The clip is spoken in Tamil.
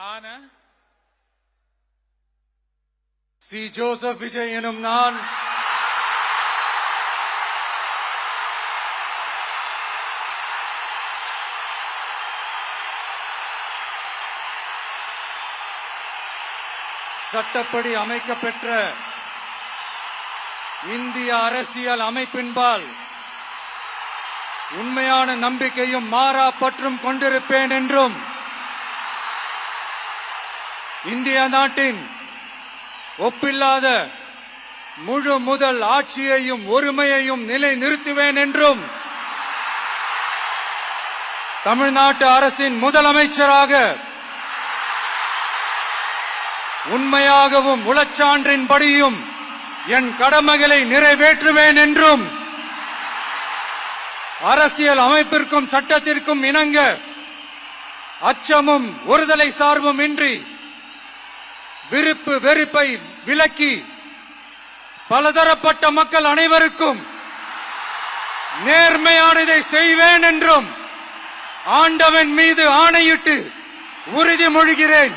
ஆன சி ஜோசப் விஜய் எனும் நான் சட்டப்படி அமைக்கப்பெற்ற இந்திய அரசியல் அமைப்பின்பால் உண்மையான நம்பிக்கையும் மாறா பற்றும் கொண்டிருப்பேன் என்றும் இந்திய நாட்டின் ஒப்பில்லாத முழு முதல் ஆட்சியையும் ஒருமையையும் நிலைநிறுத்துவேன் என்றும் தமிழ்நாட்டு அரசின் முதலமைச்சராக உண்மையாகவும் உளச்சான்றின்படியும் என் கடமைகளை நிறைவேற்றுவேன் என்றும் அரசியல் அமைப்பிற்கும் சட்டத்திற்கும் இணங்க அச்சமும் ஒருதலை சார்பும் இன்றி விருப்பு வெறுப்பை விலக்கி பலதரப்பட்ட மக்கள் அனைவருக்கும் நேர்மையானதை செய்வேன் என்றும் ஆண்டவன் மீது ஆணையிட்டு உறுதிமொழிகிறேன்.